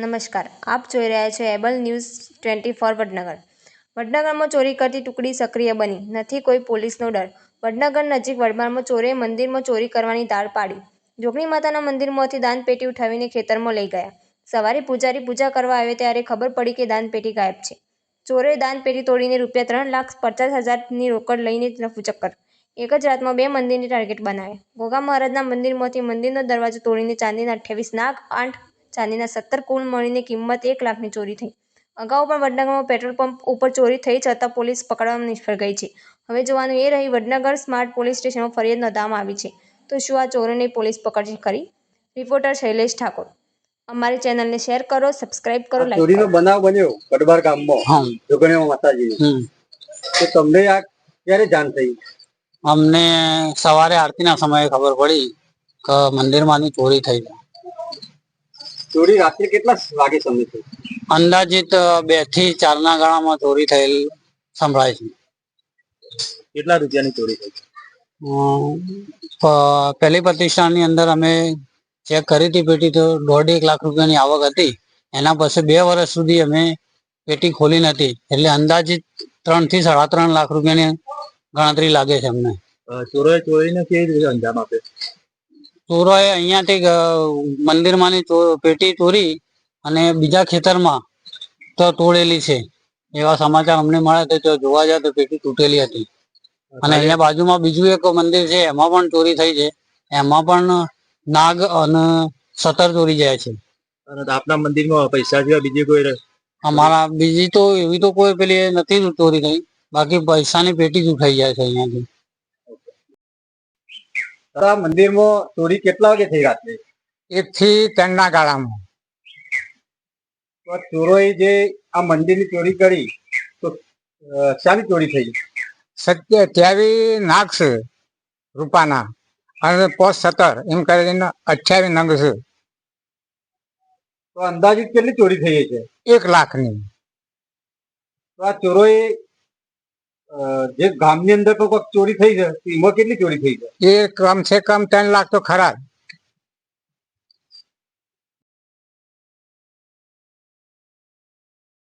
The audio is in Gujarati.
નમસ્કાર, આપ જોઈ રહ્યા છો એબલ ન્યૂઝ 24 વડનગર. વડનગરમાં ચોરી કરતી ટુકડી સક્રિય બની, નથી કોઈ પોલીસનો ડર. વડનગર નજીક વડમાળમાં ચોરે મંદિરમાં ચોરી કરવાની તાળ પાડી. જોગણી માતાના મંદિરમાંથી દાનપેટી ઉઠાવીને ખેતરમાં લઈ ગયા. સવારે પૂજારી પૂજા કરવા આવ્યો ત્યારે ખબર પડી કે દાનપેટી ગાયબ છે. ચોરોએ દાનપેટી તોડીને ₹3,50,000ની રોકડ લઈને રફુચક્કર. એક જ રાતમાં 2 મંદિરને ટાર્ગેટ બનાવ્યા. ગોગા મહારાજના મંદિરમાંથી મંદિરનો દરવાજો તોડીને ચાંદીના 28 નાગ, 8 ચાંદીના 17, કુલ મળીને કિંમત 1 લાખની ચોરી થઈ. અગાઉ પણ વડનગરમાં પેટ્રોલ પંપ ઉપર ચોરી થઈ છતાં પોલીસ પકડવામાં નિષ્ફળ ગઈ છે. હવે જોવાનું એ રહ્યું વડનગર સ્માર્ટ પોલીસ સ્ટેશનમાં ફરિયાદ નોંધવામાં આવી છે. તો શું આ ચોરોને પોલીસ પકડશે ખરી? રિપોર્ટર શૈલેષ ઠાકોર. અમારી ચેનલને શેર કરો, સબસ્ક્રાઇબ કરો, લાઈક કરો. ચોરીનો બનાવ બન્યો કડબાર ગામમાં જોગણી માતાજી. તો તમને આ ક્યારે જાણ થઈ? અમને સવારે આરતીના સમયે ખબર પડી કે મંદિરમાંની ચોરી થઈ છે. ચોરી રાત્રે કેટલા વાગે સમય થઈ? અંદાજિત 2 થી 4 ના ગાળામાં ચોરી થયેલ સંભળાય છે. કેટલા રૂપિયાની ચોરી થઈ? પહેલી પ્રતિષ્ઠાની અંદર અમે ચેક કરી હતી પેટી, તો 1.5 લાખ રૂપિયાની આવક હતી. એના પછી 2 વર્ષ સુધી અમે પેટી ખોલી નથી, એટલે અંદાજિત 3 થી 3.5 લાખ રૂપિયાની ગણતરી લાગે છે અમને. ચોરોએ ચોરીને કેવી રીતે અંજામ આપે? ચોરોએ અહીંયાથી મંદિરમાંની પેટી ચોરી અને બીજા ખેતરમાં તો તોડેલી છે એવા સમાચાર અમને મળ્યા. તો જોવા જાય તો પેટી તૂટેલી હતી. અને અહીંયા બાજુમાં બીજું એક મંદિર છે, એમાં પણ ચોરી થઈ છે. એમાં પણ નાગ અને 17 ચોરી જાય છે. આપના મંદિરમાં પૈસા જેવા બીજી કોઈ? અમારા બીજી તો એવી તો કોઈ પેલી નથી ચોરી થઈ, બાકી પૈસાની પેટી જ ઉઠાઈ જાય છે અહીંયાથી. મંદિરમાં ચોરી કેટલા વાગે થઈ રાત્રે? 1 થી 3 ના ગાળામાં. ચોરોએ જે આ મંદિરની ચોરી કરી તો શાની ચોરી થઈ? 27 નાગ છે રૂપાના અને 17 એમ કરીને 28 નંગ છે. તો અંદાજિત કેટલી ચોરી થઈ છે? 1 લાખની. તો આ ચોરોએ જે ગામની અંદર તો ચોરી થઈ છે, એમાં કેટલી ચોરી થઈ છે? એ કમ સે કમ 3 લાખ તો ખરા.